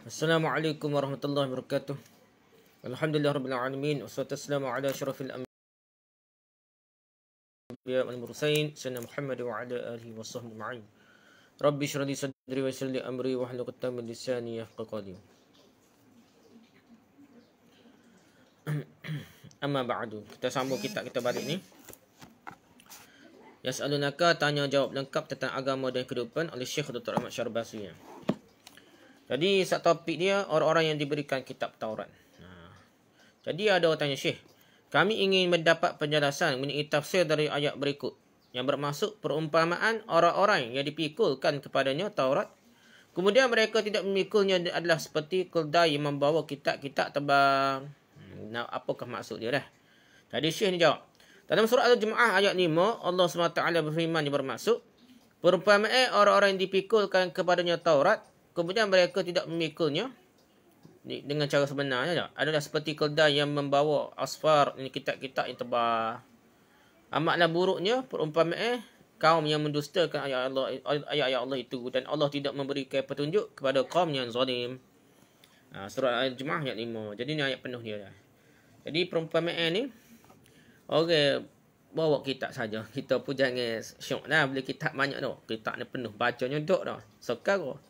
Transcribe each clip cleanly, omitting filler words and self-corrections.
Assalamualaikum warahmatullahi wabarakatuh. Alhamdulillah rabbil alamin wassalatu wassalamu ala asyrafil anbiya wal mursalin sayyidina Muhammad wa ala alihi washabbihi ma'in. Rabbi shrah li sadri wa yassir li amri wahlul 'uqdatam min lisani yafqahu qawli. Amma ba'du. Kita sambung kitab kita balik ni. Yas'alunaka, tanya jawab lengkap tentang agama dan kehidupan oleh Syekh Dr. Ahmad Syarbasi. Jadi topik dia orang-orang yang diberikan kitab Taurat. Jadi ada orang tanya, Syekh, kami ingin mendapat penjelasan mengenai tafsir dari ayat berikut yang bermaksud perumpamaan orang-orang yang dipikulkan kepadanya Taurat. Kemudian mereka tidak memikulnya adalah seperti keldai yang membawa kitab-kitab tebal. Apakah maksud dia dah? Jadi Syekh ni jawab. Dalam surah Al-Jumu'ah ayat 5, Allah SWT berfirman yang bermaksud perumpamaan orang-orang yang dipikulkan kepadanya Taurat, kemudian mereka tidak memikulnya dengan cara sebenarnya adalah seperti keldai yang membawa asfar, ini kitab-kitab yang tebal. Amatlah buruknya perumpamaan kaum yang mendustakan ayat-ayat Allah itu, dan Allah tidak memberikan petunjuk kepada kaum yang zalim. Surah Al-Jumu'ah ayat 5. Jadi ni ayat penuh dia. Jadi perumpamaan ni orang bawa kitab saja. Kita pun jangan syok lah beli kitab banyak tu. Kitab ni penuh, bacanya duk dah. Sekarang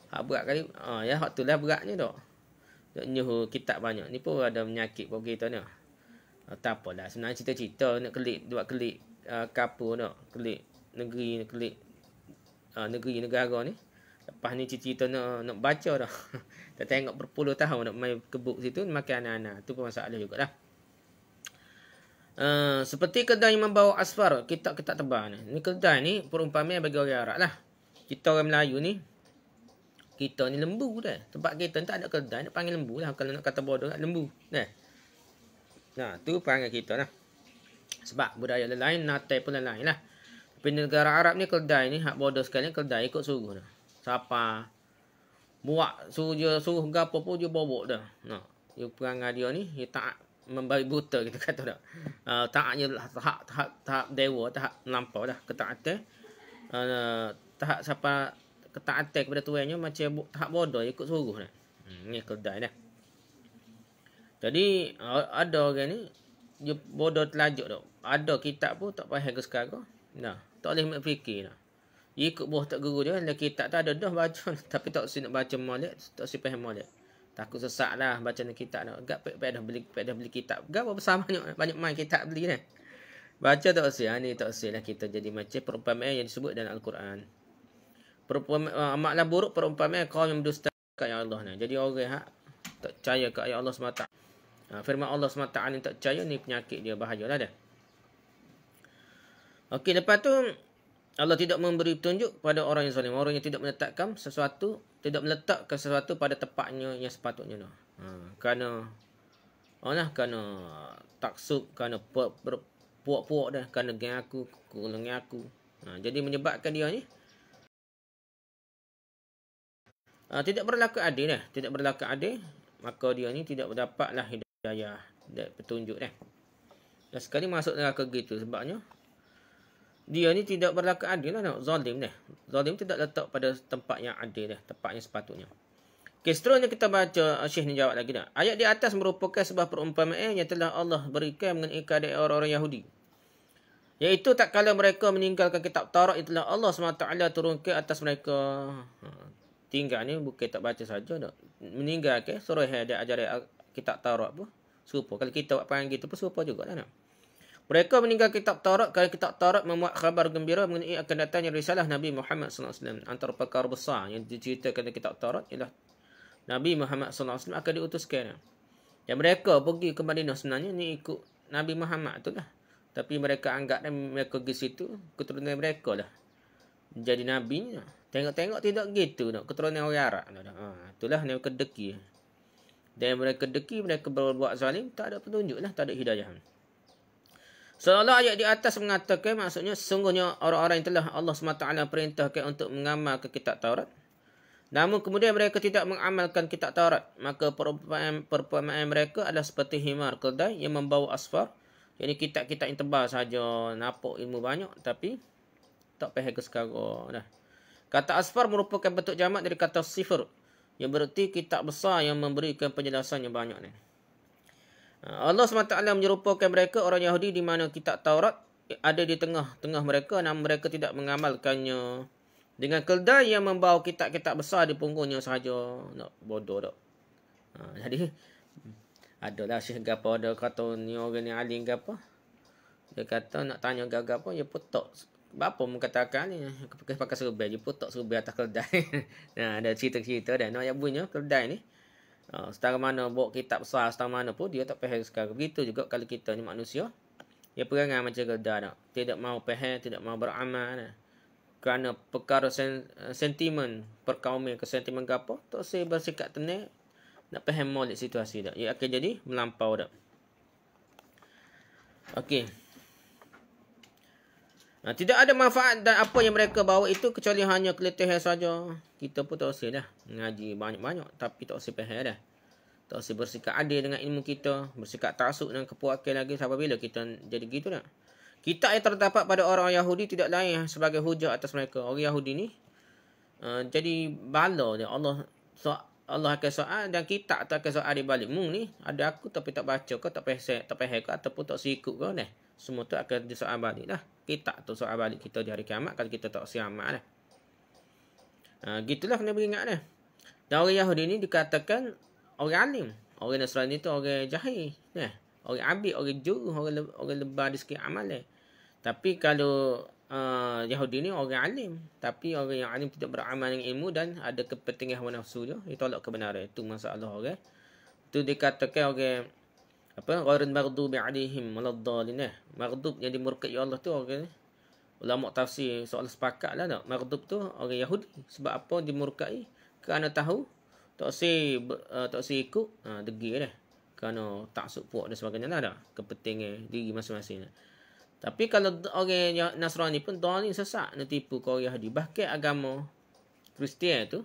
hak berat kali, ya hak tu lah beratnya dah. Nyuh kitab banyak ni pun ada menyakit bagi kita ni. Tak apalah, sebenarnya cita-cita nak kelik, buat kelik kapur nak, kelik negeri, kelik negeri negara ni. Lepas ni cita-cita nak baca dah. Kita tengok berpuluh tahun nak main kebuk situ makan anak-anak. Tu pun masalah jugalah. Seperti keldai yang membawa asfar, kitab-kitab tebal ni. Ni keldai ni perumpamaan bagi orang Arab lah. Kita orang Melayu ni, kita ni lembu dah. Tempat kita ni tak ada keldai, nak panggil lembu lah. Kalau nak kata bodoh, lembu. Nah, tu perangai kita lah. Sebab budaya lain, natai pun lain lah. Tapi negara Arab ni keldai ni, hak bodoh sekali, keldai ikut suruh dah. Siapa buat suruh gapo pun dia bobok dah. Nah, dia perangai dia ni, dia tak memberi buta, kita kata dah. Taatnya tahap dewa, tahap melampau dah. Ketaatan. Tahap siapa ketaatan kepada tuannya macam tahap bodoh ikut suruh dah. Ni keldai dah. Jadi ada orang ni dia bodoh telajuk dah. Ada kitab pun tak faham ke sekarang. Nah, tak boleh fikir dah. Ikut buah tak guru dia, kitab tak ada dah baca, tapi tak usah nak baca molek, tak usah faham molek. Takut sesak lah baca ni kitab dah. Gak dah beli kitab. Gak apa besar banyak main kitab beli dah. Baca tak usah, ni tak usah lah kita jadi macam perumpamaan yang disebut dalam Al-Quran. Amatlah buruk perumpamaan kaum yang mendustakan ayat Allah ni. Jadi orang tak percaya ke ayat Allah SWT. Firman Allah SWT ni tak percaya, ni penyakit dia, bahayalah dah. Okey, lepas tu Allah tidak memberi petunjuk pada orang yang zalim, orang yang tidak meletakkan sesuatu, pada tempatnya yang sepatutnya dah. Kerana taksub, kerana puak-puak dah, kerana geng aku, kurang aku. Jadi menyebabkan dia ni tidak berlaku adil dah. Tidak berlaku adil, maka dia ni tidak berdapatlah hidayah dan petunjuk dah. Dan sekali masuk neraka gitu sebabnya dia ni tidak berlaku adil lah, zalim dah. Zalim tidak letak pada tempat yang adil dah, tempat yang sepatutnya. Okay, seterusnya kita baca, Syekh ni jawab lagi dah. Ayat di atas merupakan sebuah perumpamaan yang telah Allah berikan mengenai keadaan orang-orang Yahudi. Iaitu tak kala mereka meninggalkan kitab Taurat, itulah Allah SWT turunkan atas mereka. Tinggal ni bukan tak baca saja dah. Meninggalkan suruh ada ajaran kitab Taurat pun serupa. Kalau kita buat panggil gitu pun serupa juga lah. Mereka meninggal kitab Taurat kerana kitab Taurat memuat khabar gembira mengenai akan datangnya risalah Nabi Muhammad SAW. Antara perkara besar yang diceritakan dalam kitab Taurat ialah Nabi Muhammad SAW akan diutuskan. Dan mereka pergi ke Madinah sebenarnya ni ikut Nabi Muhammad tu lah. Tapi mereka anggap mereka pergi situ, keturunan mereka lah jadi Nabi. Tengok-tengok tidak gitu. Keturunan orang Arab. Itulah mereka deki. Dan mereka deki, mereka berbuat zalim, tak ada petunjuk lah, tak ada hidayah. Seolah ayat di atas mengatakan, maksudnya sesungguhnya orang-orang yang telah Allah SWT perintahkan untuk mengamal ke kitab Taurat. Namun kemudian mereka tidak mengamalkan kitab Taurat. Maka perumpamaan mereka adalah seperti himar keldai yang membawa asfar. Jadi kitab-kitab yang tebal saja, nampak ilmu banyak, tapi tak faham ke sekarang dah. Kata asfar merupakan bentuk jamak dari kata sifr. Yang bererti kitab besar yang memberikan penjelasan yang banyak ni. Allah SWT menyerupakan mereka orang Yahudi di mana kitab Taurat ada di tengah-tengah mereka, namun mereka tidak mengamalkannya. Dengan keldai yang membawa kitab-kitab besar di punggungnya sahaja. Nak bodoh tak? Jadi adalah syekh gapo ada kata ni orang ni alim gapo. Dia kata nak tanya gapo ya putok. Bapa mengatakan ni pakai serbai je putok serbai atas keldai. Nah, ada cerita-cerita dah nak yang bunyi keldai ni. Setara mana bawa kitab besar, setara mana pun dia tak faham sekarang. Begitu juga kalau kita ni manusia, dia perangai macam keldai tak. Tidak mau faham, tidak mau beramal. Kerana perkara sentimen perkauman ke sentimen gapo, tak saya bersikap tenang nak faham molek situasi tak. Ia akan jadi melampau tak. Okey. Tidak ada manfaat dan apa yang mereka bawa itu kecuali hanya keletihan saja. Kita pun tak usah dah mengaji banyak-banyak tapi tak usah faham dah. Tak usah bersikap adil dengan ilmu kita, bersikap taksub dengan kepuasan lagi sampai bila kita jadi gitu dah. Kitab yang terdapat pada orang Yahudi tidak lain sebagai hujah atas mereka. Orang Yahudi ni jadi bala dia. Allah akan soal dan kitab tak akan soal di balik. Mung ni ada aku tapi tak baca ke, tak faham ke ataupun tak sikut ke dah. Semua tu akan disoal balik dah. Kitab tu soal balik kita di hari kiamat kalau kita tak siamat dah. Gitulah kena beringat dah. Dan orang Yahudi ni dikatakan orang alim. Orang Nasrani tu orang jahil. Orang abid, orang juru, orang lebar di sikit amal dah. Tapi kalau Yahudi ni orang alim. Tapi orang yang alim tidak beramal dengan ilmu dan ada kepentingan hawa nafsu je. Dia tolak kebenaran. Itu masalah orang. Itu dikatakan orang ghairul maghdubi alaihim waladdallin. Maghdub yang dimurkai Allah tu orang ulama tafsir soal sepakat lah tak. Maghdub tu orang Yahudi. Sebab apa dimurkai? Kerana tahu tak si ikut degil dah. Kerana taksub puak dan sebagainya lah dah. Kepentingan diri masing-masing. Tapi kalau orang Nasrani pun dalil sesat nak tipu ke orang Yahudi. Bahkan agama Kristian tu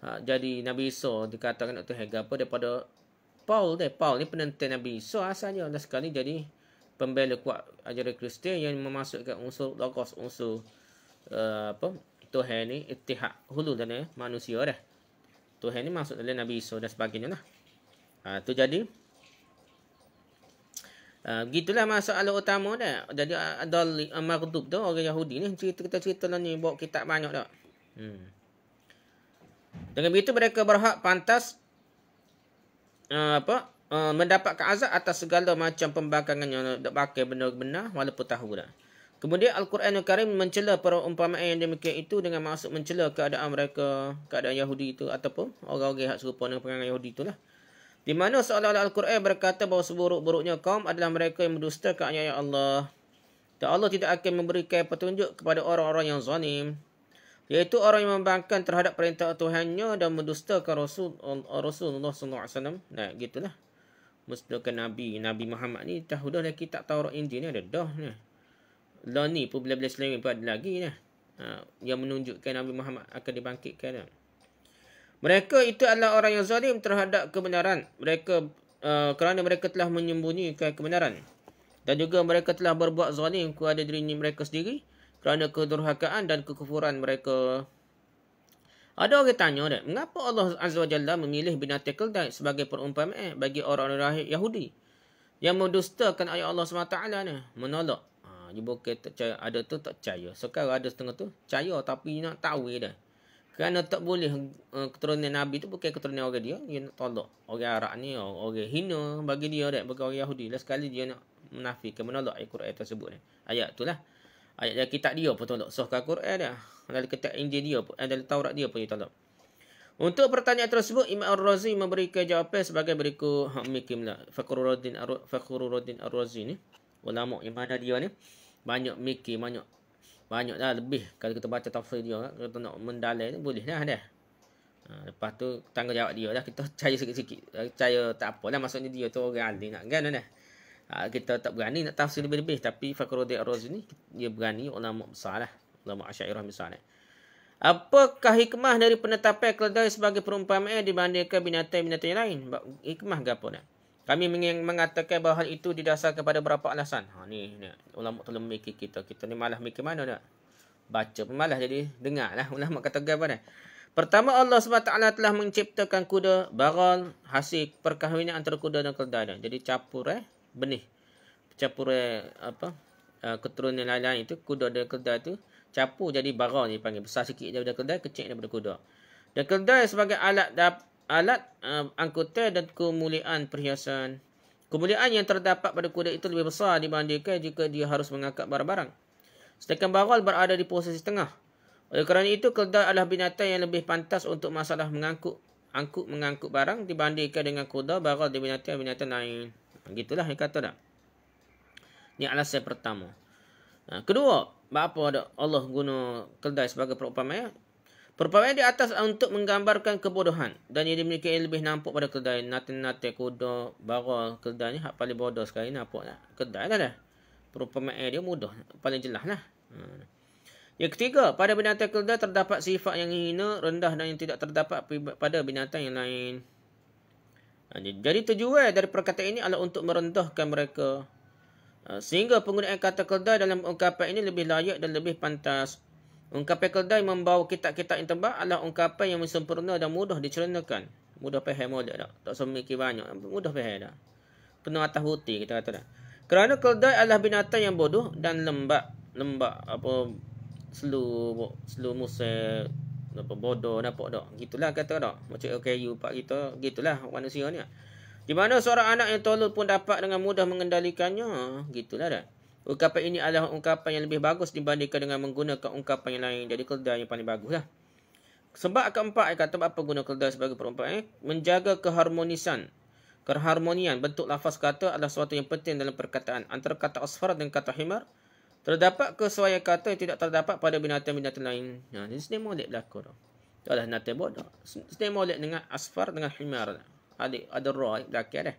jadi Nabi Isa dikatakan nak Tuhan apa daripada Paul ni penentang Nabi Isa asalnya. Dan sekali jadi pembela kuat ajaran Kristian yang memasukkan unsur logos, unsur Tuhan ni ittihad hulul dan manusia dah. Tuhan ni masuk dalam Nabi Isa dan sebagainya lah. Tu jadi begitulah masalah utama dah. Jadi adal maghdub tu orang Yahudi ni cerita lah ni bawa kitab banyak dah. Dengan begitu mereka berhak pantas mendapatkan azab atas segala macam pembangkangan yang tak pakai benar-benar walaupun tahu dah. Kemudian Al-Quranul Karim mencela perumpamaan yang demikian itu dengan maksud mencela keadaan mereka, keadaan Yahudi itu ataupun orang-orang yang serupa dengan perangai Yahudi itulah. Di mana seolah-olah Al-Quran berkata bahawa seburuk-buruknya kaum adalah mereka yang mendustakan ayat Allah. Dan Allah tidak akan memberikan petunjuk kepada orang-orang yang zalim, iaitu orang yang membangkang terhadap perintah Tuhannya dan mendustakan Rasulullah SAW. Nah, gitulah. Mendustakan Nabi Muhammad ni tahu dah kitab Taurat Injil ni ada dah ni. Lah ni pun bila-bila Islam pun ada lagi ni. Yang menunjukkan Nabi Muhammad akan dibangkitkan. Mereka itu adalah orang yang zalim terhadap kebenaran. Kerana mereka telah menyembunyikan kebenaran. Dan juga mereka telah berbuat zalim kepada diri mereka sendiri kerana kedurhakaan dan kekufuran mereka. Ada orang tanya dah, mengapa Allah Azza wa Jalla memilih binatang keldai sebagai perumpamaan bagi orang-orang Yahudi yang mendustakan ayat Allah SWT ni, menolak. Dia bukan tak percaya, ada tu tak percaya. Sekarang ada setengah tu percaya tapi nak tahu dah. Kerana tak boleh keturunan Nabi tu bukan keturunan orang dia nak tolak. Orang Arab ni orang hina bagi dia dah, bagi orang Yahudi. Lah sekali dia nak menafikan, menolak ayat Quran tersebut ni. Ayat tu lah. Ayat dari kitab dia pun tolak. Sahkan Quran dia. Dari kitab Injil dia pun, dari Taurat dia pun dia tolak. Untuk pertanyaan tersebut, Imam Ar-Razi memberikan jawapan sebagai berikut. Mikimlah. Fakhruddin Ar-Razi ni. Ulama yang mana dia ni. Banyak mikir, banyak dah lebih. Kalau kita baca tafsir dia, kita nak mendalai ni, boleh dah dah. Lepas tu, tanggungjawab dia dah. Kita percaya sikit-sikit. Percaya tak apalah. Maksudnya dia tu orang alim nak kan dah. Kita tak berani nak tafsir lebih-lebih. Tapi Fakhruddin Ar-Razi ni, dia berani ulama besar lah. Ulama Asy'ariyah besar lah. Apakah hikmah dari penetapan keledai sebagai perumpamaan dibandingkan binatang-binatang yang lain? Hikmah ke apa dah? Kami mengatakan bahawa hal itu didasarkan pada beberapa alasan. Ni ulama tu mikir kita. Kita ni malah mikir mana dah? Baca pun malah jadi dengar lah. Ulama kata apa dah? Pertama, Allah SWT telah menciptakan kuda bagal hasil perkahwinan antara kuda dan keldai. Jadi capur benih. Capur keturunan lain-lain itu, kuda dan keldai itu capur jadi bagal dipanggil. Besar sikit daripada keldai, kecil daripada kuda. Dan keldai sebagai alat angkutan dan kemuliaan perhiasan. Kemuliaan yang terdapat pada kuda itu lebih besar dibandingkan jika dia harus mengangkat barang-barang. Sedangkan bagal berada di posisi tengah. Oleh kerana itu, keldai adalah binatang yang lebih pantas untuk masalah mengangkut barang dibandingkan dengan kuda. Bagal di binatang lain. Gitulah yang kata dah. Ini alasan pertama. Kedua, apa Allah guna keldai sebagai perumpamaan? Perumpamaan di atas untuk menggambarkan kebodohan. Dan ia dimiliki yang lebih nampak pada keldai. Nate kuda, bagal, keldai ni hak paling bodoh sekali nampak tak? Keldai dah. Perumpamaan dia mudah. Paling jelas lah. Yang ketiga, pada binatang keldai terdapat sifat yang hina, rendah dan yang tidak terdapat pada binatang yang lain. Jadi tujuan dari perkataan ini adalah untuk merendahkan mereka. Sehingga penggunaan kata keldai dalam ungkapan ini lebih layak dan lebih pantas. Ungkapan keldai membawa kitab-kitab yang tebal adalah ungkapan yang sempurna dan mudah dicernakan. Mudah faham boleh tak? Tak usah memikir banyak. Mudah faham tak? Penuh atas putih kita kata tak? Kerana keldai adalah binatang yang bodoh dan lembab. Slow musik bodoh nampak tak? Gitulah kata tak? Macam kayu pak kita, gitulah manusia ni. Di mana seorang anak yang tolol pun dapat dengan mudah mengendalikannya. Gitulah dah. Ungkapan ini adalah ungkapan yang lebih bagus dibandingkan dengan menggunakan ungkapan yang lain. Jadi keldai yang paling bagus lah. Sebab keempat, kata apa guna keldai sebagai perumpamaan? Menjaga keharmonian bentuk lafaz kata adalah sesuatu yang penting dalam perkataan. Antara kata asfar dan kata himar, terdapat kesesuaian kata yang tidak terdapat pada binatang-binatang lain. Jadi sini molek berlaku. Itu adalah nate bodoh. Sini molek dengan asfar dengan himar. Ada roh belakang dah.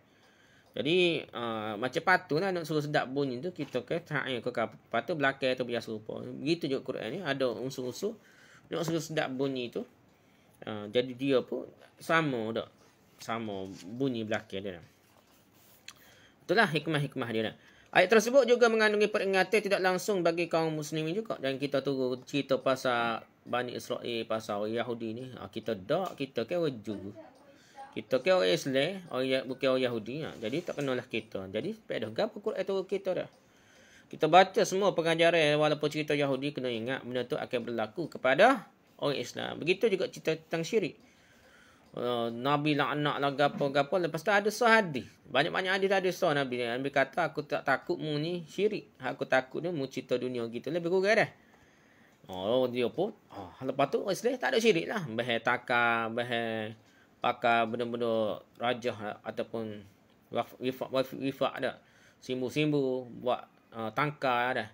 Jadi macam patu lah nak suruh sedap bunyi tu kita ke patu belakang tu biasa rupa. Begitu juga Quran ni ada unsur-unsur nak suruh sedap bunyi tu. Jadi dia pun sama dak. Sama bunyi belakang dia. Itulah hikmah-hikmah dia dah. Ayat tersebut juga mengandungi peringatan tidak langsung bagi kaum muslimin juga. Dan kita tunggu cerita pasal Bani Israel, pasal Yahudi ni. Kita kan wajib. Kita kan orang Islam, bukan orang Yahudi. Jadi tak kenalah kita. Jadi pada gapo Quran tu kita dah. Kita baca semua pengajaran walaupun cerita Yahudi, kena ingat benda tu akan berlaku kepada orang Islam. Begitu juga cerita tentang syirik. Nabi laknat lah gapo-gapo. Lepas tu ada hadis. Banyak-banyak hadis sah Nabi. Nabi kata aku tak takut mu ni syirik. Aku takut dia mu cerita dunia gitu. Lebih kurang dah. Dia pun. Lepas tu Islam tak ada syirik lah. Bahaya takar, bahaya pakai benda-benda rajah ataupun wifak dah. Simbu-simbu buat tangkar dah.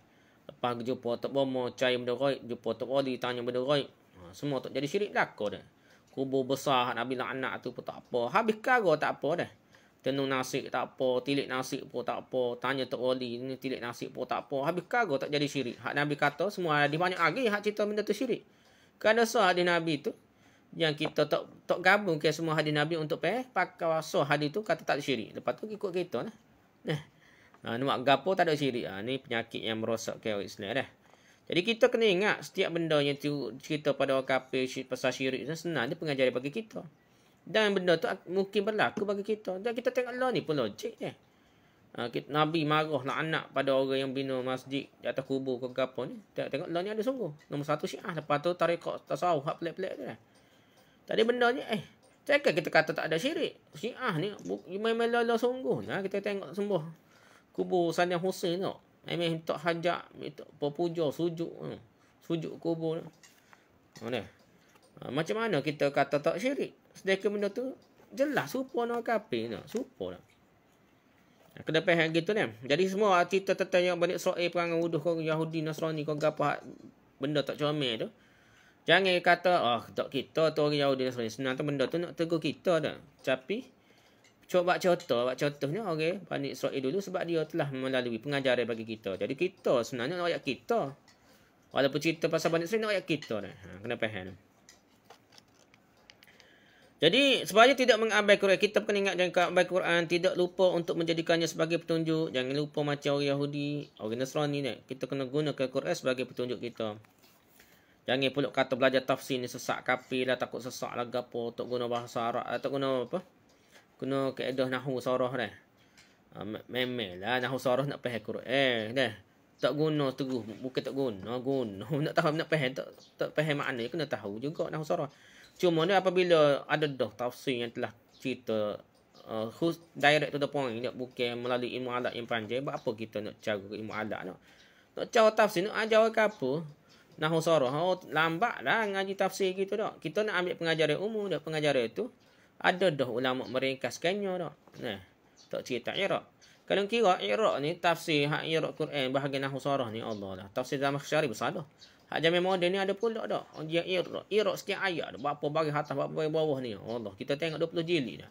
Lepas jumpa Tok Bomo, cari benda gaib, jumpa Tok Wali, tanya benda gaib. Semua tak jadi syirik lakor dah. Kubur besar Nabi laknat tu pun tak apa. Habis kara tak apa dah. Tenung nasib tak apa, tilik nasib pun tak apa. Tanya Tok Wali ni tilik nasib pun tak apa. Habis kara tak jadi syirik. Hak Nabi kata semua ada banyak lagi hak cerita benda tu syirik. Kerana sah hadis Nabi tu yang kita tak gabung ke semua hadis Nabi untuk pakai sah hadis tu kata tak ada syirik. Lepas tu ikut kita lah. Nak gapo tak ada syirik. Ni penyakit yang merosakkan orang Islam dah. Jadi kita kena ingat setiap benda yang cerita pada orang kafir pasal syirik tu senang dia pengajaran bagi kita. Dan benda tu mungkin berlaku bagi kita. Dan kita tengok lah ni pun logik je. Nabi marah nak anak pada orang yang bina masjid di atas kubur ke apa ni. Tengok lah ni ada sungguh. Nombor satu Syiah. Lepas tu tarekat tasawuf hak pelik-pelik tu dah. Tadi benda ni cakap kita kata tak ada syirik. Syiah ni memang lala sungguh. Kita tengok sembuh kubur Saddam Hussein tu. Memang tak hajat, tak puja, sujud kubur. Macam mana kita kata tak syirik? Sedangkan benda tu jelas serupa dengan kafir tu. Serupa dah. Kena faham gitu ni. Jadi semua cerita tentang yang Bani Israel perangai wuduh kau Yahudi, Nasrani kau apa benda tak comel tu. Jangan kata tak kita tu orang Yahudi Nasrani. Senang tu benda tu nak tegur kita dah. Tapi cuba contohnya orang Bani Israel dulu sebab dia telah melalui pengajaran bagi kita. Jadi kita sebenarnya nak ayat kita. Walaupun cerita pasal Bani Israel nak ayat kita dah. Kena faham. Jadi supaya tidak mengabaikan Quran, kita kena ingat jangan abaikan Quran, tidak lupa untuk menjadikannya sebagai petunjuk. Jangan lupa macam orang Yahudi, orang Nasrani ni. Kita kena gunakan Quran sebagai petunjuk kita. Jangan pula kata belajar tafsir ni sesak kapi lah, takut sesak lah gapo, tak guna bahasa Arab, tak guna apa? Guna kaedah nahwu sarah dah. Memel lah nahwu sarah nak faham Quran dah. Tak guna terus, bukan tak guna, nak tahu nak faham, tak faham makna kena tahu juga nahwu sarah. Cuma ni apabila ada dah tafsir yang telah cerita direct to the point, nak bukan melalui ilmu alat yang panjang, apa kita nak cara ilmu alat nak? Nak cara tafsir nak ajar ke apa? Nahwu sarah, lambat lah ngaji tafsir gitu dah. Kita nak ambil pengajaran umum dah, pengajaran itu ada dah ulama meringkaskannya dah. Nah, tak cerita Iraq. Kalau kira Iraq ni tafsir hak Iraq Quran bahagian nahwu sarah ni Allah lah. Tafsir Zamakhsyari besar dah. Hak zaman moden ni ada pula dah. Dia Iraq sekian ayat dah. Berapa bagi atas, berapa bagi bawah ni. Allah, kita tengok 20 jilid dah.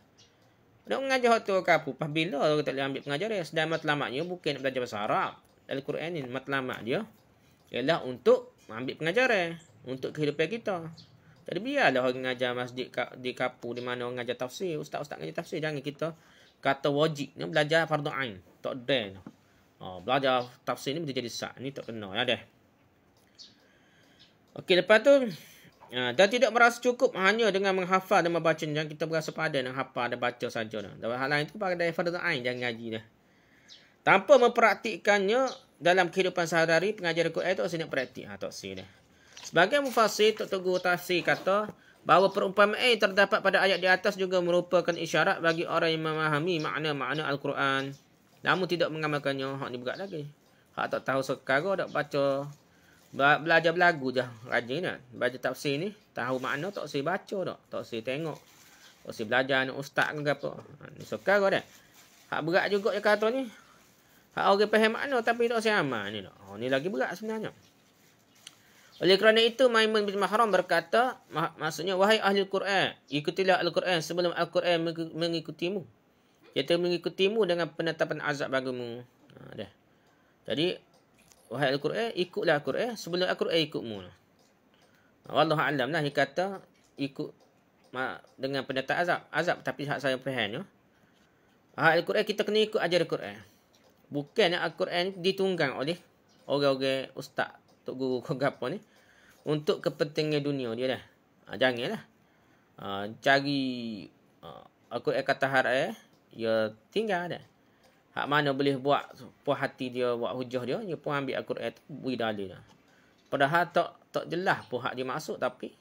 Nak mengajar tu ke apa? Pas bila kita boleh ambil pengajaran? Sedang matlamatnya bukan nak belajar bahasa Arab. Al-Quran ni matlamat dia ialah untuk ambil pengajaran, untuk kehidupan kita. Jadi biarlah orang ngajar masjid di kapu, di mana orang ngajar tafsir, ustaz-ustaz ngajar tafsir, jangan kita kata wajib ni belajar fardu ain, tak ada. Belajar tafsir ni menjadi sah, ni tak kena ya dah. Okey, lepas tu dan tidak merasa cukup hanya dengan menghafal dan membaca, jangan kita berasa padan dengan hafal dan baca saja dah. Dalam hal lain tu pada fardu ain jangan ngaji dah. Tanpa mempraktikkannya dalam kehidupan sehari-hari, pengajaran Quran tu nak praktik. Tak sih dah. Sebagai mufassir, Tok Teguh Tafsir kata bahawa perumpamaan yang terdapat pada ayat di atas juga merupakan isyarat bagi orang yang memahami makna-makna Al-Quran namun tidak mengamalkannya. Hak ni berat lagi. Hak tak tahu sekarang, tak baca, belajar belagu je rajin kan. Baca tafsir ni, tahu makna tak usah baca tak. Tak usah tengok. Tak usah belajar anak ustaz ke apa. Ni sekarang dah. Hak berat juga je kata ni. Hak orang faham makna tapi tak usah amal ni tak. Ni lagi berat sebenarnya. Oleh kerana itu, Maimun bin Mahram berkata, maksudnya, wahai ahli Al-Quran, ikutilah Al-Quran sebelum Al-Quran mengikutimu. Iaitu mengikutimu dengan penetapan azab bagimu. Dah. Jadi, wahai Al-Quran, ikutlah Al-Quran sebelum Al-Quran ikutmu. Wallahu a'lam lah, dia kata, ikut dengan penetapan azab. Tapi hak saya faham, Al-Quran, kita kena ikut ajar Al-Quran. Bukan Al-Quran ditunggang oleh orang-orang ustaz, tok guru ke apa ni, untuk kepentingan dunia dia dah. Janganlah. Cari Al-Quran kata harap dia tinggal dah. Hak mana boleh buat puas hati dia, buat hujah dia pun ambil Al-Quran tu beri dalil dah. Padahal tak jelas pun hak dia masuk, tapi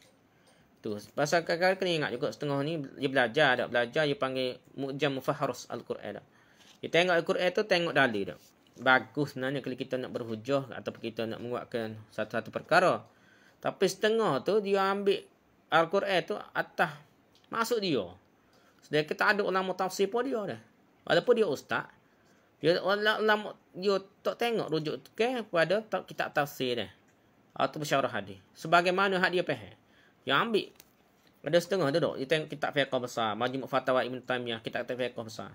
tu pasal kadang-kadang kena ingat juga setengah ni dia belajar, dia panggil mu'jam mufaharus Al-Quran dah. Dia tengok Al-Quran tu, tengok dalil dah. Bagus sebenarnya kalau kita nak berhujah ataupun kita nak menguatkan satu-satu perkara. Tapi setengah tu dia ambil Al-Quran tu atas masuk dia. Sedangkan tak ada ulama tafsir pun dia dah. Walaupun dia ustaz, dia ulama dia tak tengok rujuk ke pada kitab tafsir dah atau syarah hadis. Sebagaimana hak dia faham. Dia ambil. Ada setengah tu dok. Dia tengok kitab fiqh besar, Majmu' Fatawa Ibn Taimiyah, kitab fiqh besar.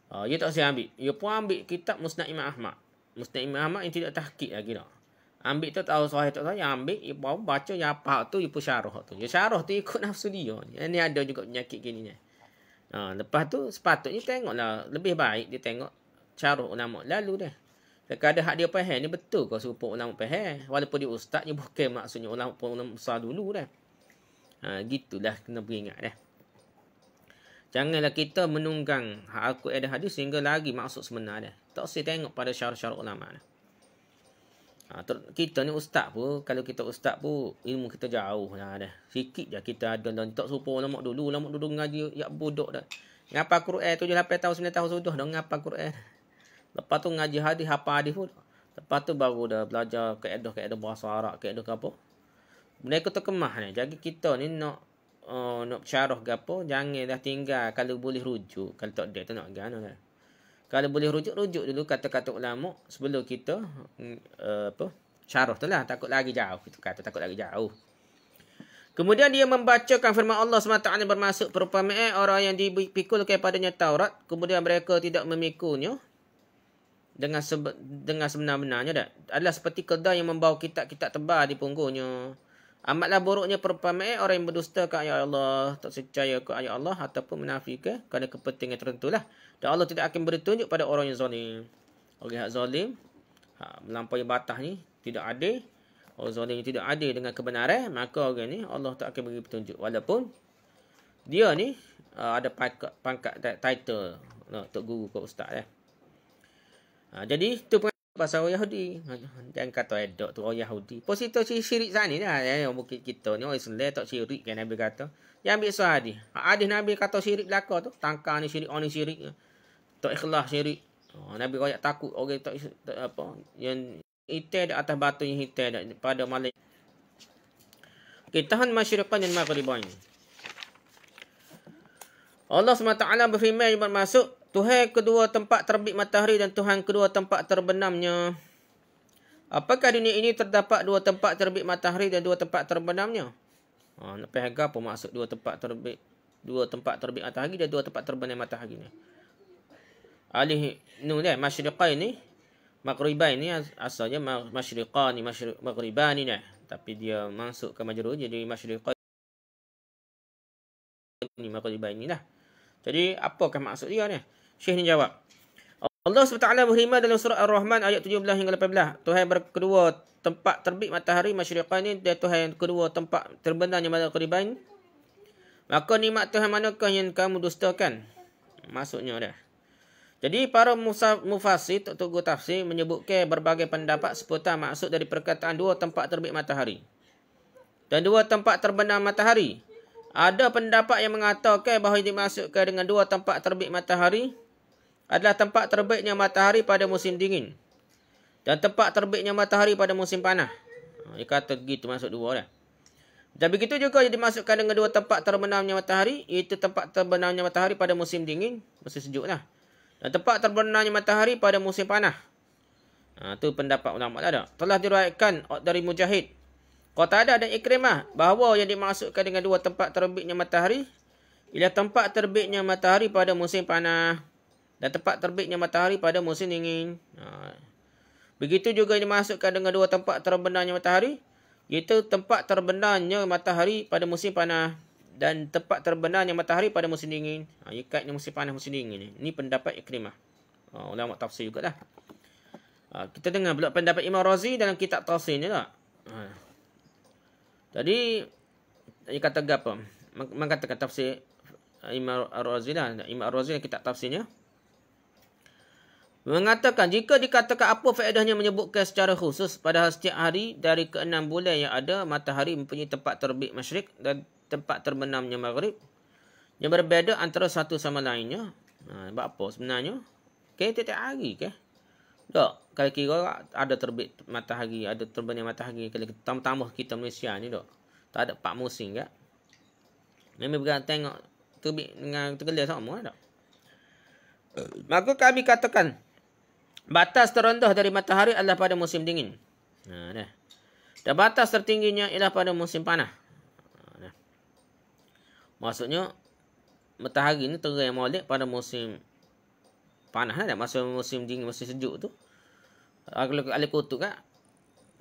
Dia tak saya ambil. Dia pun ambil kitab Musnad Imam Ahmad. Musnad Imam Ahmad yang tidak tahqiq lagi dah. Ambil tu tahu sahih tak sahih, ambil, dia baca, dia apa tu, dia pun syarah tu. Dia syarah tu ikut nafsu dia. Ini ada juga penyakit gini ni. Lepas tu sepatutnya tengoklah, lebih baik dia tengok syarah ulama lalu dah. Kadang hak dia faham ni betul kau serupa ulama faham. Walaupun dia ustaz, dia bukan maksudnya ulama besar dulu dah. Gitulah kena beringat dah. Janganlah kita menunggang hak Al-Quran dan hadis sehingga lagi maksud sebenar dah. Tak usah tengok pada syarah-syarah ulama dah. Kita ni ustaz pun, kalau kita ustaz pun ilmu kita jauh lah dah. Sikit je kita ada dan tak serupa ulama dulu ngaji ya bodoh dah. Ngapa Quran 7 8 tahun 9 tahun sudah dah ngapa Quran. Lepas tu ngaji hadis, hafal hadis pun. Lepas tu baru dah belajar kaedah bahasa Arab, kaedah ke apa. Mereka terkemah ni. Jadi kita ni nak syarah ke apa, janganlah tinggal kalau boleh rujuk. Kalau tak ada tu nak gana dah. Kalau boleh rujuk dulu kata-kata ulama sebelum kita syarah tu lah. Takut lagi jauh. Kita kata takut lagi jauh. Kemudian dia membacakan firman Allah SWT bermaksud perumpamaan orang yang dipikul kepadanya Taurat. Kemudian mereka tidak memikulnya dengan sebenar-benarnya dah. Adalah seperti keldai yang membawa kitab-kitab tebal di punggungnya. Amatlah buruknya perumpamaan orang yang berdusta ke ayat Allah, tak percaya ke ayat Allah ataupun menafikan kerana kepentingan tertentu lah. Dan Allah tidak akan beri tunjuk pada orang yang zalim. Orang yang zalim, melampaui batas ni, tidak adil. orang zalim tidak adil dengan kebenaran, maka orang ni Allah tak akan beri petunjuk. Walaupun dia ni ada pangkat title tok guru ke ustaz jadi tu pasal orang Yahudi. Jangan kata edok tu orang Yahudi. Positif syirik sana ni lah. Mungkin kita ni orang Islam tak syirik kan Nabi kata. Yang ambil soal hadis. Hadis Nabi kata syirik belaka tu. Tangkar ni syirik, orang ni syirik. Tak ikhlas syirik. Nabi royak takut orang tak apa. Yang hitam di atas batu yang hitam pada malam. Okay, tahan masyriqan dan maghriban. Allah SWT berfirman yang bermaksud Tuhan kedua tempat terbit matahari dan Tuhan kedua tempat terbenamnya. Apakah dunia ini terdapat dua tempat terbit matahari dan dua tempat terbenamnya? Nak faham apa maksud dua tempat terbit matahari dan dua tempat terbenam matahari ni? Alih nu dah masyriqain ni, maghribain ni asalnya masyriqan ni, maghriban ni dah. Tapi dia masuk ke majrur jadi masyriqain ni, maghribain ni dah. Jadi apakah maksud dia ni? Syekh ni jawab. Allah SWT berfirman dalam surah Ar-Rahman ayat 17 hingga 18. Tuhan berkedua tempat terbit matahari masyriqain ni dan Tuhan kedua tempat terbenamnya maghribain. Maka nikmat Tuhan manakah yang kamu dustakan? Maksudnya dah. Jadi para mufassir Tok Guru tafsir menyebutkan berbagai pendapat seputar maksud dari perkataan dua tempat terbit matahari dan dua tempat terbenam matahari. Ada pendapat yang mengatakan bahawa dimaksudkan dengan dua tempat terbit matahari adalah tempat terbitnya matahari pada musim dingin dan tempat terbitnya matahari pada musim panas. Dia kata begitu maksud dua dah. Dan begitu juga yang dimaksudkan dengan dua tempat terbenamnya matahari, iaitu tempat terbenamnya matahari pada musim dingin, musim sejuk lah. Dan tempat terbenamnya matahari pada musim panas. Itu pendapat ulama ada. Telah diriwayatkan dari Mujahid, Qatadah dan Ikrimah bahawa yang dimaksudkan dengan dua tempat terbitnya matahari ialah tempat terbitnya matahari pada musim panas dan tempat terbitnya matahari pada musim dingin. Begitu juga yang dimaksudkan dengan dua tempat terbenamnya matahari, iaitu tempat terbenamnya matahari pada musim panas dan tempat terbenamnya matahari pada musim dingin. Ikatnya musim panas, musim dingin. Ini pendapat Ikrimah. Ulama tafsir juga dah. Kita dengar pula pendapat Imam Razi dalam kitab tafsirnya tak. Jadi, dia kata apa? Mengatakan tafsir Imam Razi lah. Imam Razi dalam kitab tafsirnya mengatakan jika dikatakan apa faedahnya menyebutkan secara khusus padahal setiap hari dari ke-6 bulan yang ada matahari mempunyai tempat terbit masyriq dan tempat terbenamnya maghrib yang berbeza antara satu sama lainnya. Sebab apa sebenarnya? Tiap-tiap hari ke? Tak. Kalau kira ada terbit matahari, ada terbenam matahari, kalau tambah kita Malaysia ni tak. Tak ada 4 musim ke? Memang bergantung tengok terbit dengan tergelar sama tak? Maka kami katakan batas terendah dari matahari adalah pada musim dingin. Dan batas tertingginya ialah pada musim panas. Maksudnya matahari ni terang molek pada musim panas dah. Masa musim dingin, musim sejuk tu. Kalau alik kutub kan,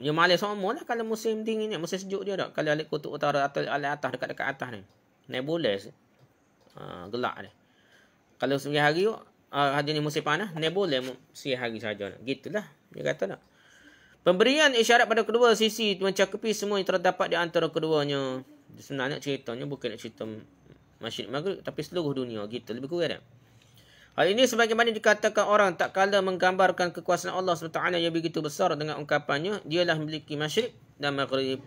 dia malai sama lah kalau musim dingin ni, musim sejuk dia tak. Kalau alik kutub utara atau alik atas, dekat-dekat atas ni. Nebulous. Gelap ni. Kalau siang hari tu, hari ni musim panas, boleh siang hari saja. Gitulah. Dia kata tak. Pemberian isyarat pada kedua sisi mencakupi semua yang terdapat di antara keduanya. Sebenarnya ceritanya bukan nak cerita Masyriq Maghrib, tapi seluruh dunia. Gitu. Lebih kurang tak? Hal ini sebagaimana dikatakan orang tak kala menggambarkan kekuasaan Allah SWT yang begitu besar dengan ungkapannya, dialah memiliki Masyriq dan Maghrib.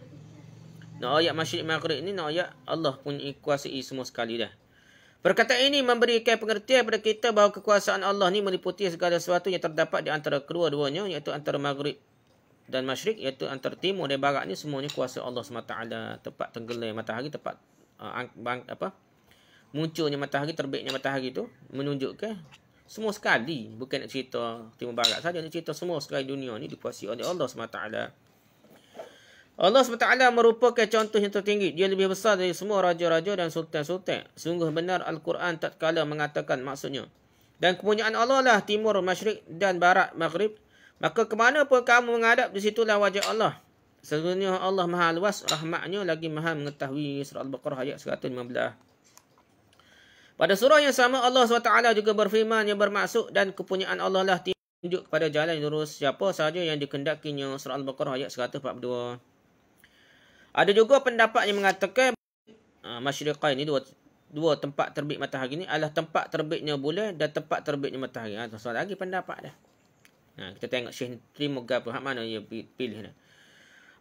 Ayat Masyriq Maghrib ni ayat Allah punya kuasai semua sekali dah. Perkataan ini memberikan pengertian kepada kita bahawa kekuasaan Allah ni meliputi segala sesuatu yang terdapat di antara kedua-duanya, iaitu antara Maghrib dan Masyriq, iaitu antara timur dan barat ni semuanya kuasa Allah SWT. Tempat tenggelam matahari, tempat munculnya matahari, terbitnya matahari tu menunjukkan semua sekali. Bukan nak cerita timur barat saja, nak cerita semua sekali dunia ni dikuasai oleh Allah SWT. Allah SWT merupakan contoh yang tertinggi. Dia lebih besar dari semua raja-raja dan sultan-sultan. Sungguh benar Al-Quran tak kala mengatakan maksudnya. Dan kepunyaan Allah lah timur, masyriq dan barat, maghrib. Maka kemana pun kamu menghadap, di situlah wajah Allah. Sesungguhnya Allah maha luas rahmatnya lagi maha mengetahui. Surah Al-Baqarah ayat 115. Pada surah yang sama Allah SWT juga berfirman yang bermaksud dan kepunyaan Allah lah tunjuk kepada jalan lurus siapa sahaja yang dikendakinya. Surah Al-Baqarah ayat 142. Ada juga pendapat yang mengatakan Masyriqain ni dua tempat terbit matahari ni adalah tempat terbitnya bulan dan tempat terbitnya matahari. Soal lagi pendapat dah. Kita tengok Syekh Trimogga hak mana dia pilih dah.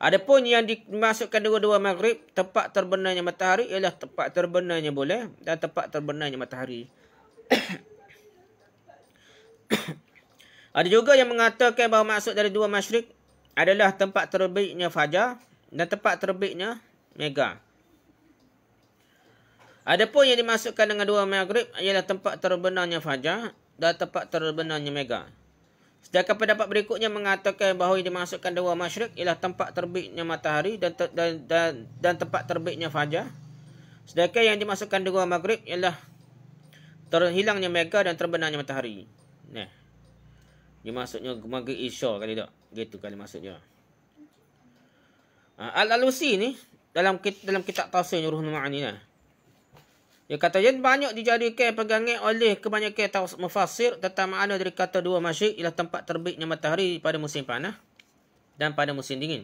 Adapun yang dimasukkan dua-dua maghrib, tempat terbenamnya matahari ialah tempat terbenamnya bulan dan tempat terbenamnya matahari. Ada juga yang mengatakan bahawa maksud dari dua masyrik adalah tempat terbitnya fajar dan tempat terbitnya mega. Adapun yang dimasukkan dengan dua maghrib ialah tempat terbenamnya fajar dan tempat terbenamnya mega. Sedangkan pendapat berikutnya mengatakan bahawa yang dimasukkan dua masyrik ialah tempat terbitnya matahari dan tempat terbitnya fajar. Sedangkan yang dimasukkan dua maghrib ialah terhilangnya mega dan terbenamnya matahari. Nah, dia maksudnya maghrib isya kali tak? Gitu kali maksudnya. Al-Alusi ni dalam kitab Tafsir Ruhul Ma'ani lah. Dia kata yang banyak dijadikan pegangan oleh kebanyakan mufassir tentang makna dari kata dua masyrik ialah tempat terbitnya matahari pada musim panas dan pada musim dingin.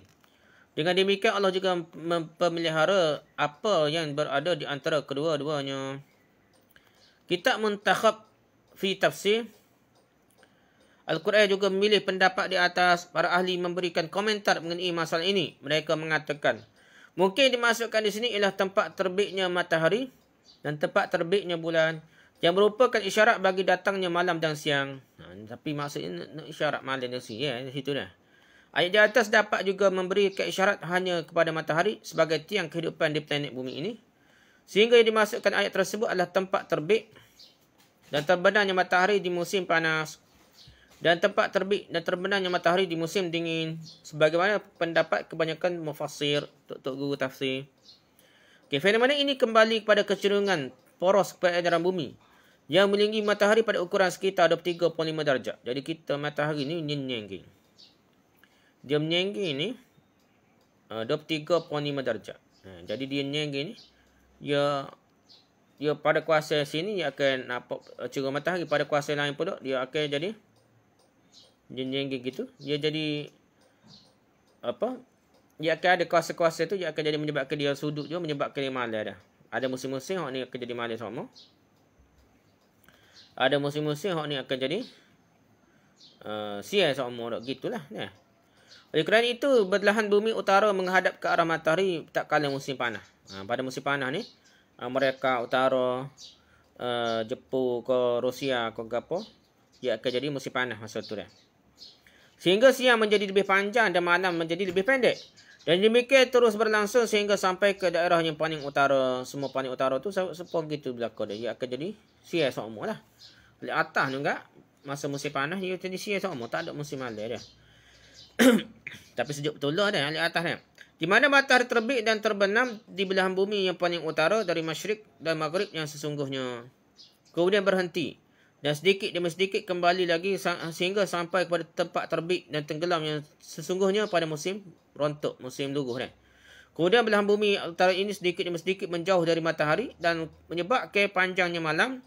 Dengan demikian Allah juga memelihara apa yang berada di antara kedua-duanya. Kitab Muntakhab fi Tafsir Al-Quran juga memilih pendapat di atas. Para ahli memberikan komentar mengenai masalah ini. Mereka mengatakan mungkin dimasukkan di sini ialah tempat terbitnya matahari dan tempat terbitnya bulan yang merupakan isyarat bagi datangnya malam dan siang. Tapi maksudnya isyarat malam dan siang. Di situ dah. Ayat di atas dapat juga memberi isyarat hanya kepada matahari sebagai tiang kehidupan di planet bumi ini. Sehingga yang dimasukkan ayat tersebut adalah tempat terbit dan terbenamnya matahari di musim panas dan tempat terbit dan terbenamnya matahari di musim dingin. Sebagaimana pendapat kebanyakan mufassir, tok guru tafsir. Fenomena ini kembali kepada kecenderungan poros peredaran bumi yang melinggi matahari pada ukuran sekitar 23.5 darjah. Jadi kita matahari ni menyengging. Dia menyengging ni 23.5 darjah. Jadi dia menyengging ni dia pada kuasa sini dia akan nampak cerah matahari, pada kuasa lain pula dia akan jadi dia menyengging gitu. Dia jadi apa? Dia akan ada kuasa-kuasa tu, dia akan jadi menyebabkan dia sudut juga, menyebabkan dia malam dah. Ada musim-musim hak ni akan jadi malam sama. Ada musim-musim hak ni akan jadi siang sama dak gitulah. Nah. Oleh kerana itu belahan bumi utara menghadap ke arah matahari tak kala musim panas. Pada musim panas ni mereka utara Jepun ke Rusia ke apa, dia akan jadi musim panas masa tu dah. Sehingga siang menjadi lebih panjang dan malam menjadi lebih pendek. Dan demikian terus berlangsung sehingga sampai ke daerah yang paling utara. Semua paling utara tu sepuluh gitu belakang dia. Ia akan jadi siang semua lah. Di atas juga masa musim panas dia jadi siang semua. Tak ada musim malam dia. Tapi sejuk betul lah dia di atas dia. Di mana matahari terbit dan terbenam di belahan bumi yang paling utara dari masyrik dan maghrib yang sesungguhnya. Kemudian berhenti. Dan sedikit demi sedikit kembali lagi sehingga sampai kepada tempat terbit dan tenggelam yang sesungguhnya pada musim rontok, musim luruh dah. Kemudian belahan bumi utara ini sedikit demi sedikit menjauh dari matahari dan menyebabkan panjangnya malam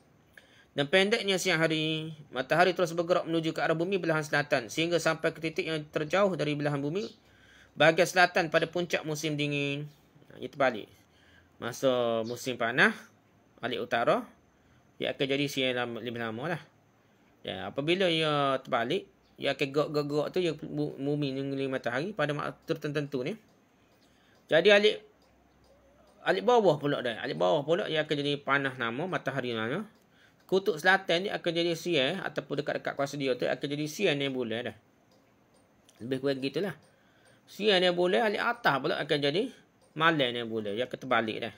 dan pendeknya siang hari. Matahari terus bergerak menuju ke arah bumi belahan selatan sehingga sampai ke titik yang terjauh dari belahan bumi bahagian selatan pada puncak musim dingin. Ia terbalik. Masa musim panas balik utara, ia akan jadi siang lebih lama lah. Ya, apabila ia terbalik, ia akan gerak tu ia bumi mengelilingi matahari pada waktu tertentu ni. Jadi alik bawah pula dah. Alik bawah pula ia akan jadi panas nama matahari nama. Kutub selatan ni akan jadi siang ataupun dekat-dekat kuasa dia tu akan jadi siang yang bulan dah. Lebih kurang gitulah. Siang yang bulan alik atas pula akan jadi malam yang bulan. Ia akan terbalik dah.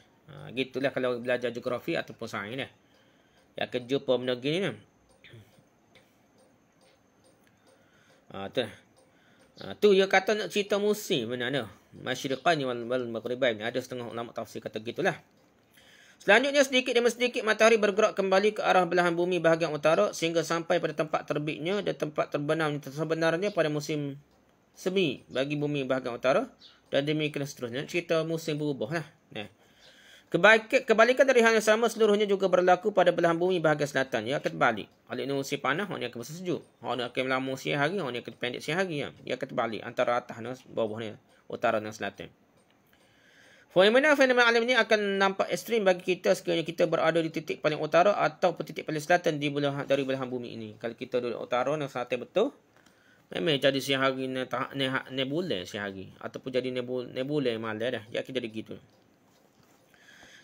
Gitulah kalau belajar geografi ataupun sains dah. Ia akan jumpa benda gini ni. Tu dia kata nak cerita musim benar. Masyriqain wal maghribain. Ada setengah ulama tafsir kata gitulah. Selanjutnya sedikit demi sedikit matahari bergerak kembali ke arah belahan bumi bahagian utara sehingga sampai pada tempat terbitnya dan tempat terbenamnya sebenarnya pada musim semi bagi bumi bahagian utara dan demikian seterusnya. Cerita musim berubah lah. Kebalikan dari hal yang sama seluruhnya juga berlaku pada belahan bumi bahagian selatan. Ia akan terbalik. Alik ni musim panas, orang ni akan bersejuk. Orang ni akan melambung siang hari, orang ni akan pendek siang hari. Ia akan terbalik antara atas dan bawah ni, utara dan selatan. Fenomena alam ini akan nampak ekstrim bagi kita sekiranya kita berada di titik paling utara atau titik paling selatan dari belahan bumi ini. Kalau kita duduk utara dan selatan betul, memang jadi siang hari nebula siang hari. Ataupun jadi nebula malam dah. Dia akan jadi gitu.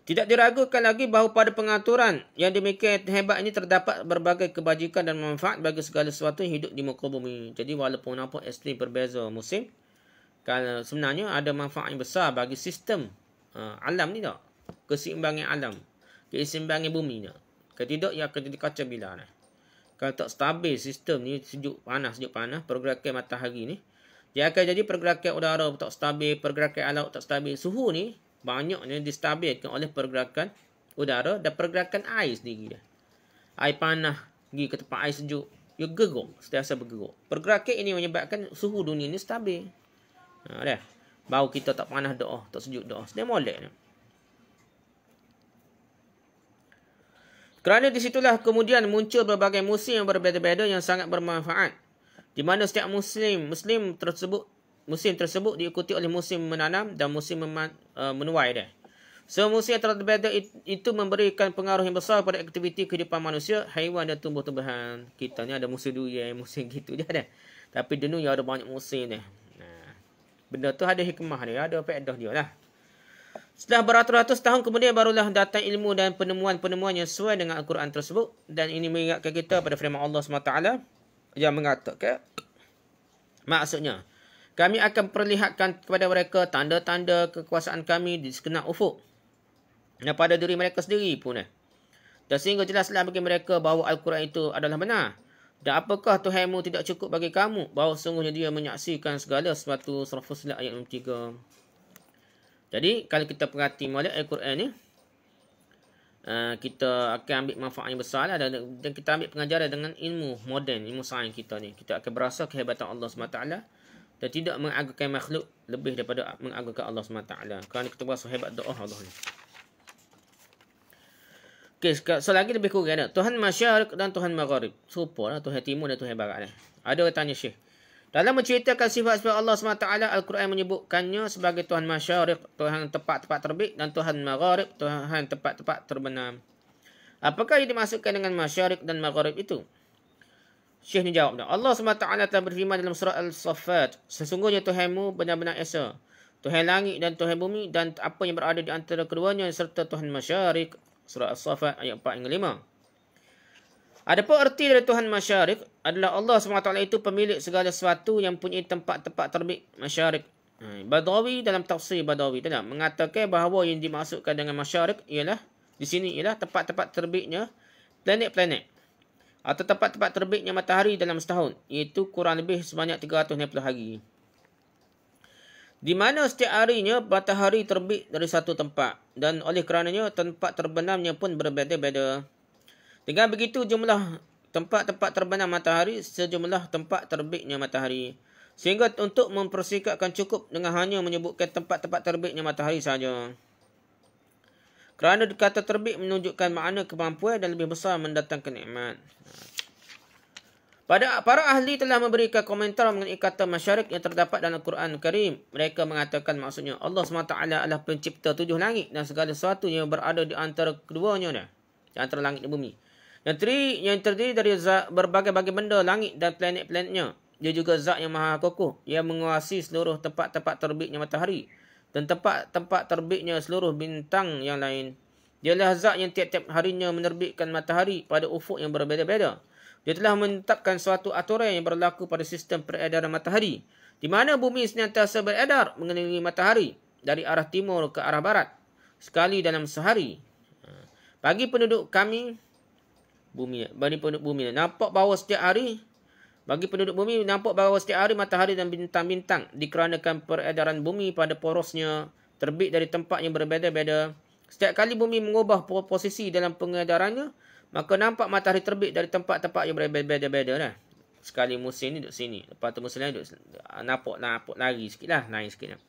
Tidak diragukan lagi bahawa pada pengaturan yang demikian hebat ini terdapat berbagai kebajikan dan manfaat bagi segala sesuatu yang hidup di muka bumi. Jadi walaupun nampak ekstrim berbeza musim, kalau sebenarnya ada manfaat yang besar bagi sistem alam ni tak. Keseimbangan alam. Keseimbangan bumi ni. Kalau tidak, ia akan jadi kacau bila ni. Kalau tak stabil sistem ni, sejuk panas, pergerakan matahari ni, dia akan jadi pergerakan udara tak stabil, pergerakan laut tak stabil. Suhu ni, banyaknya distabilkan oleh pergerakan udara dan pergerakan air sendiri. Air panas, pergi ke tempat air sejuk, ia geruk, sentiasa bergeruk. Pergerakan ini menyebabkan suhu dunia ni stabil. Dah. Bau kita tak panas doa, tak sejuk doa. Sedang molek ni. Kerana disitulah kemudian muncul berbagai musim yang berbeza-beza yang sangat bermanfaat. Di mana setiap musim tersebut diikuti oleh musim menanam dan musim menuai dah. Semua musim yang berbeza itu memberikan pengaruh yang besar pada aktiviti kehidupan manusia, haiwan dan tumbuh-tumbuhan. Kita ni ada musim durian, musim gitu je dah. Tapi dunia ada banyak musim dah. Benda tu ada hikmah dia, ada faedah dia lah. Setelah beratus-ratus tahun kemudian barulah datang ilmu dan penemuan-penemuan yang sesuai dengan Al-Quran tersebut. Dan ini mengingatkan kita pada firman Allah SWT yang mengatakan, maksudnya, kami akan perlihatkan kepada mereka tanda-tanda kekuasaan kami di sekenap ufuk. Dan pada diri mereka sendiri pun. Dan sehingga jelaslah bagi mereka bahawa Al-Quran itu adalah benar. Dan apakah Tuhanmu tidak cukup bagi kamu bahawa sungguhnya dia menyaksikan segala sesuatu. Surah Fussilat ayat 3. Jadi kalau kita perhati molek Al-Quran ni, kita akan ambil manfaat yang besar lah, dan kita ambil pengajaran dengan ilmu moden, ilmu sains kita ni. Kita akan berasa kehebatan Allah SWT dan tidak mengagungkan makhluk lebih daripada mengagungkan Allah SWT. Kerana kita berasa hebat doa Allah ni. Okay, so lagi lebih kurang ada Tuhan Masyariq dan Tuhan Magharib. Serupa lah Tuhan Timur dan Tuhan Barat. Ada orang tanya Syekh, dalam menceritakan sifat-sifat Allah SWT, Al-Quran menyebutkannya sebagai Tuhan Masyariq, Tuhan tempat-tempat terbit, dan Tuhan Magharib, Tuhan tempat-tempat terbenam. Apakah yang dimaksudkan dengan Masyariq dan Magharib itu? Syekh ni jawab, Allah SWT telah berfirman dalam surah Al-Saffat, sesungguhnya Tuhanmu benar-benar esa, Tuhan langit dan Tuhan bumi dan apa yang berada di antara keduanya, serta Tuhan Masyariq. Surah As-Saffat ayat 4 hingga 5. Adapun erti dari Tuhan Masyariq adalah Allah SWT itu pemilik segala sesuatu yang punya tempat-tempat terbit Masyariq. Badawi dalam tafsir Badawi mengatakan bahawa yang dimaksudkan dengan Masyariq ialah di sini ialah tempat-tempat terbitnya planet-planet atau tempat-tempat terbitnya matahari dalam setahun, iaitu kurang lebih sebanyak 360 hari. Di mana setiap harinya matahari terbit dari satu tempat dan oleh kerananya tempat terbenamnya pun berbeza-beza. Dengan begitu jumlah tempat-tempat terbenam matahari sejumlah tempat terbitnya matahari. Sehingga untuk mempersikapkan cukup dengan hanya menyebutkan tempat-tempat terbitnya matahari saja. Kerana kata terbit menunjukkan makna kemampuan dan lebih besar mendatangkan nikmat. Para ahli telah memberikan komentar mengenai kata Masyariq yang terdapat dalam Al-Quran Karim. Mereka mengatakan maksudnya Allah SWT adalah pencipta 7 langit dan segala sesuatu yang berada di antara keduanya, di antara langit dan bumi. Yang terdiri dari berbagai-bagai benda langit dan planet-planetnya. Dia juga zat yang maha kokoh yang menguasai seluruh tempat-tempat terbitnya matahari dan tempat-tempat terbitnya seluruh bintang yang lain. Dialah zat yang tiap-tiap harinya menerbitkan matahari pada ufuk yang berbeza-beza. Dia telah menetapkan suatu aturan yang berlaku pada sistem peredaran matahari, di mana bumi senantiasa beredar mengelilingi matahari dari arah timur ke arah barat sekali dalam sehari. Bagi penduduk bumi nampak bahawa setiap hari matahari dan bintang-bintang dikarenakan peredaran bumi pada porosnya terbit dari tempat yang berbeza-beza. Setiap kali bumi mengubah posisi dalam pengedarannya, maka nampak matahari terbit dari tempat-tempat yang berbeza-beza. Sekali musim ni duduk sini, lepas tu musim lain duduk nampak lari sikit lah, naik sikit lah.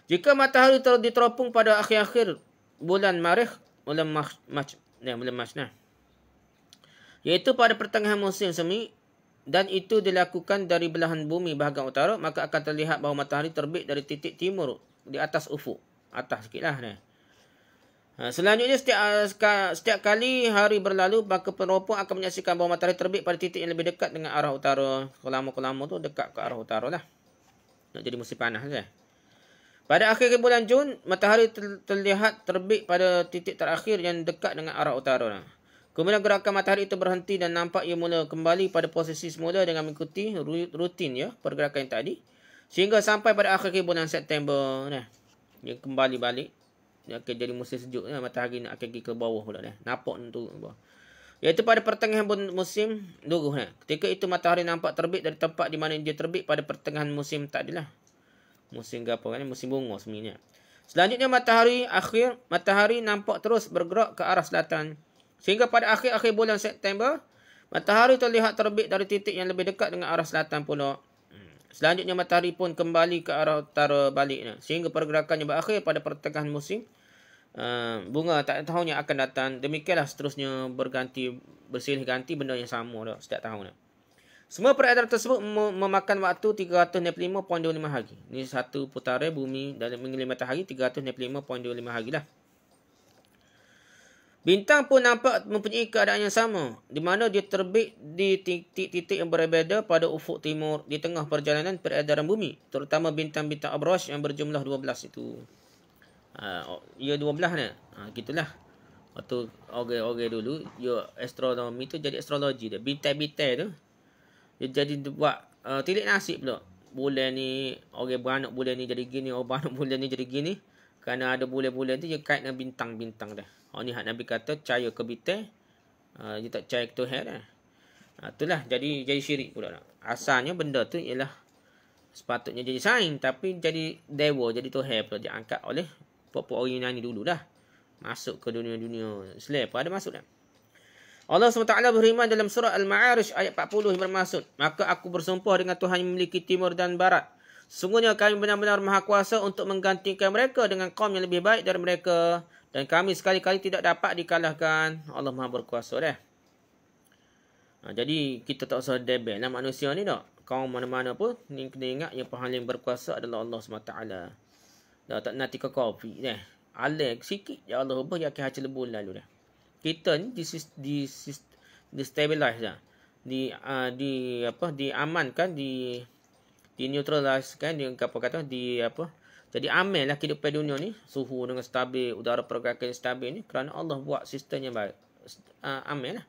Jika matahari diteropong pada akhir-akhir bulan Mac, iaitu pada pertengahan musim semi, dan itu dilakukan dari belahan bumi bahagian utara, maka akan terlihat bahawa matahari terbit dari titik timur di atas ufuk. atas sikit lah. Selanjutnya setiap kali hari berlalu, maka peneropong akan menyaksikan bahawa matahari terbit pada titik yang lebih dekat dengan arah utara. Kelama-kelama tu dekat ke arah utara lah. Nak jadi musim panas lah. Pada akhir bulan Jun, matahari terlihat terbit pada titik terakhir yang dekat dengan arah utara. Kemudian gerakan matahari itu berhenti dan nampak ia mula kembali pada posisi semula dengan mengikuti rutin ya pergerakan yang tadi. Sehingga sampai pada akhir bulan September. Dia kembali balik. Dia akan jadi musim sejuk. Matahari nak akan pergi ke bawah pula. Nampak tu. Iaitu pada pertengahan musim luruh. Ketika itu matahari nampak terbit dari tempat di mana dia terbit pada pertengahan musim tadi lah. Musim apa kan? Musim bunga sebenarnya. Selanjutnya matahari nampak terus bergerak ke arah selatan. Sehingga pada akhir bulan September, matahari terlihat terbit dari titik yang lebih dekat dengan arah selatan pula. Selanjutnya matahari pun kembali ke arah utara balik. Sehingga pergerakannya berakhir pada pertengahan musim bunga tahun yang akan datang. Demikianlah seterusnya bersilih ganti benda yang sama setiap tahun. Semua peredaran tersebut memakan waktu 365.25 hari. Ini satu putaran bumi dalam mengelilingi matahari 365.25 hari lah. Bintang pun nampak mempunyai keadaan yang sama, di mana dia terbit di titik-titik yang berbeza pada ufuk timur di tengah perjalanan peredaran bumi, terutama bintang-bintang Abraj yang berjumlah 12 itu. Ya 12 ni. Gitulah. Waktu orang dulu, astronomi tu jadi astrologi dia. Bintang-bintang tu dia jadi buat tilik nasib pula. Bulan ni orang beranak bulan ni jadi gini, orang beranak bulan ni jadi gini. Kerana ada bulan-bulan tu dia kait dengan bintang-bintang dah. Ni hak Nabi kata percaya ke bintang, dia tak percaya ke Tuhan dah. Itulah jadi syirik pula lah. Asalnya benda tu ialah sepatutnya jadi sains, tapi jadi dewa, jadi Tuhan pula diangkat oleh puak-puak orang Yunani dulu dah. Masuk ke dunia-dunia Islam pun ada masuk dah. Allah SWT berfirman dalam surah Al-Ma'arij ayat 40 yang bermaksud, maka aku bersumpah dengan Tuhan yang memiliki timur dan barat. Sungguhnya kami benar-benar maha kuasa untuk menggantikan mereka dengan kaum yang lebih baik dari mereka. Dan kami sekali-kali tidak dapat dikalahkan. Allah maha berkuasa dah. Jadi kita tak usah debel lah manusia ni tak. Kaum mana-mana pun ni kena ingat yang paling berkuasa adalah Allah SWT. Dah tak nanti ke kopi dah. Alek sikit je Allah ubah yang akan hasil lebur lalu dah. Kita ni di stabilize dah. Diamankan, di neutralize kan, dia apa kata jadi aman lah kehidupan dunia ni, suhu dengan stabil, udara pergerakan stabil ni kerana Allah buat sistem yang baik. Aman lah.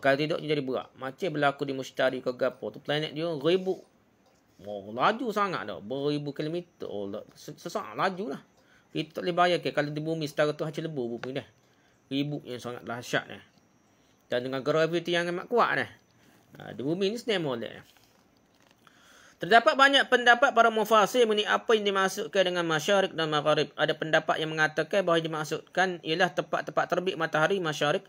Kalau tidak dia jadi berat. Macam berlaku di Mushtari ke gapo tu, planet dia ribu. Laju sangat dah, beribu kilometer. Sesak laju lah. Kita tak boleh bayangkan kalau di bumi setara tu hasil lebur bumi dah. Ribu yang sangat dahsyat dah. Dan dengan graviti yang amat kuat dah. Di bumi ni senang molek. Terdapat banyak pendapat para mufasir mengenai apa yang dimaksudkan dengan masyariq dan magharib. Ada pendapat yang mengatakan bahawa yang dimaksudkan ialah tempat-tempat terbit matahari masyariq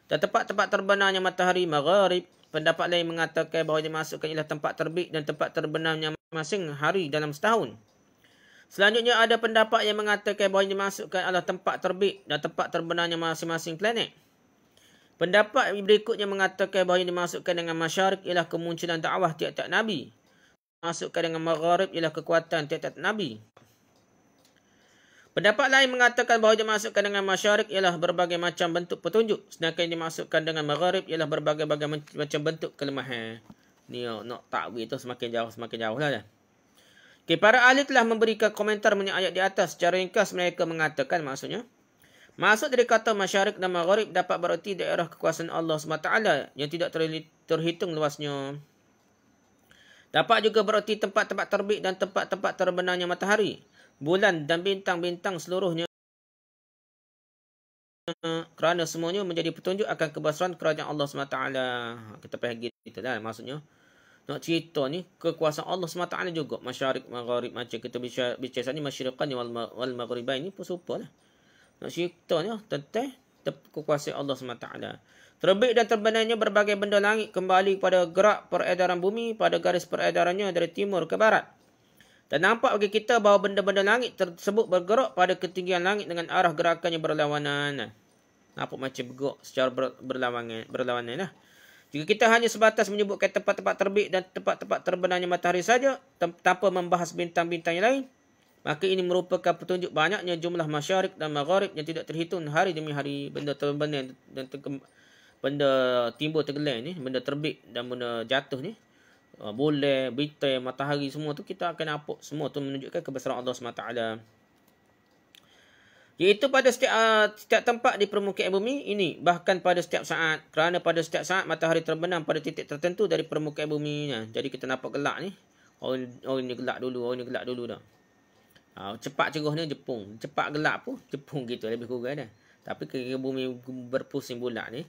dan tempat-tempat terbenamnya matahari magharib. Pendapat lain mengatakan bahawa yang dimaksudkan ialah tempat terbit dan tempat terbenamnya masing hari dalam setahun. Selanjutnya ada pendapat yang mengatakan bahawa yang dimaksudkan adalah tempat terbit dan tempat terbenamnya masing-masing planet. Pendapat berikutnya mengatakan bahawa yang dimaksudkan dengan masyariq ialah kemunculan dakwah tiap-tiap Nabi. Masukkan dengan magharib ialah kekuatan tiap-tiap Nabi. Pendapat lain mengatakan bahawa yang dimaksudkan dengan masyariq ialah berbagai macam bentuk petunjuk. Sedangkan yang dimaksudkan dengan magharib ialah berbagai-bagai macam bentuk kelemahan. Ni nak takwil tu semakin jauh lah. Okay, para ahli telah memberikan komentar mengenai ayat di atas. Secara ringkas mereka mengatakan maksudnya, maksud dari kata masyariq dan magharib dapat bererti daerah kekuasaan Allah SWT yang tidak terhitung luasnya. Dapat juga bererti tempat-tempat terbit dan tempat-tempat terbenamnya matahari, bulan dan bintang-bintang seluruhnya. Kerana semuanya menjadi petunjuk akan kebesaran kerajaan Allah SWT. Kita faham gitu lah maksudnya. Nak cerita ni kekuasaan Allah SWT juga. Masyariq, magharib macam kita bicara ni masyriqan wal maghribain ni pun serupa lah. Nak cerita ni tentang kekuasaan Allah SWT. Terbit dan terbenamnya berbagai benda langit kembali pada gerak peredaran bumi pada garis peredarannya dari timur ke barat. Dan nampak bagi kita bahawa benda-benda langit tersebut bergerak pada ketinggian langit dengan arah gerakannya berlawanan. Nampak macam bergerak secara berlawanan lah. Jika kita hanya sebatas menyebutkan tempat-tempat terbit dan tempat-tempat terbenamnya matahari saja tanpa membahas bintang-bintang yang lain, Maka ini merupakan petunjuk banyaknya jumlah masyarik dan magharib yang tidak terhitung hari demi hari. Benda terbenam dan benda timbul tenggelam ni, benda terbit dan benda jatuh ni, bulan, bintang, matahari, semua tu kita akan nampak. Semua tu menunjukkan kebesaran Allah SWT. Iaitu pada setiap tempat di permukaan bumi ini, bahkan pada setiap saat. Kerana pada setiap saat matahari terbenam pada titik tertentu dari permukaan bumi. Jadi kita nampak gelap ni. Orang ni gelap dulu, orang ni gelap dulu dah. Cepat cerahnya Jepun. Cepat gelap pun Jepun gitu, lebih kurang dah. Tapi ketika bumi berpusing bulat ni,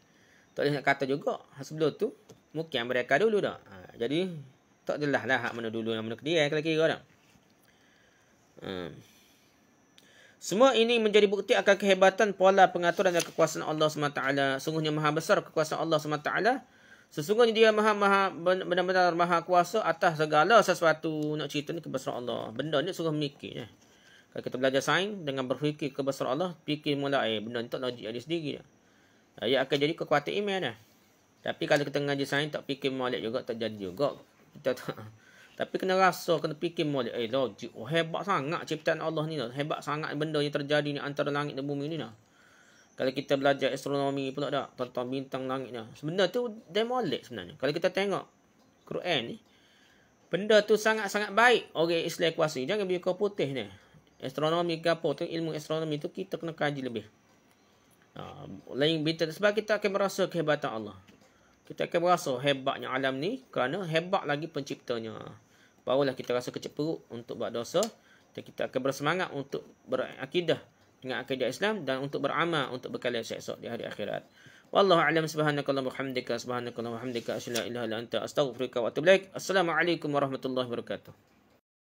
tak boleh nak kata juga. Sebelum tu, mungkin mereka dulu dah. Jadi, tak jelas lah hak mana dulu yang mana kedia kalau kira dah. Semua ini menjadi bukti akan kehebatan pola pengaturan dan kekuasaan Allah SWT. Sungguhnya maha besar kekuasaan Allah SWT. Sesungguhnya dia benar-benar maha kuasa atas segala sesuatu. Nak cerita ni kebesaran Allah. Benda ni suruh mikir. Kalau kita belajar sains dengan berfikir kebesaran Allah, fikir mulai benda ni tak logik ada sendiri. Ia akan jadi kekuatan iman. Tapi kalau kita ngaji sains tak fikir molek juga, tak jadi juga. Kita tak. Tapi kena rasa, kena fikir molek. Logik. Hebat sangat ciptaan Allah ni. Hebat sangat benda yang terjadi ni antara langit dan bumi ni. Kalau kita belajar astronomi pula dah, tentang bintang langit dah. Sebenarnya tu dia molek sebenarnya. Kalau kita tengok Quran ni, benda tu sangat-sangat baik orang Islam kuasai. Jangan biar kau putih ni. Astronomi ke apa tu, ilmu astronomi tu kita kena kaji lebih. Lain bintang sebab kita akan merasa kehebatan Allah. Kita akan merasa hebatnya alam ni kerana hebat lagi penciptanya. Barulah kita rasa kecil perut untuk buat dosa. Dan kita akan bersemangat untuk berakidah dengan akidah Islam dan untuk beramal untuk bekal esok di hari akhirat. Wallahu a'lam. Subhanakallahumma wa bihamdika asyhadu an la ilaha illa anta astaghfiruka wa atubu ilaik. Assalamualaikum warahmatullahi wabarakatuh.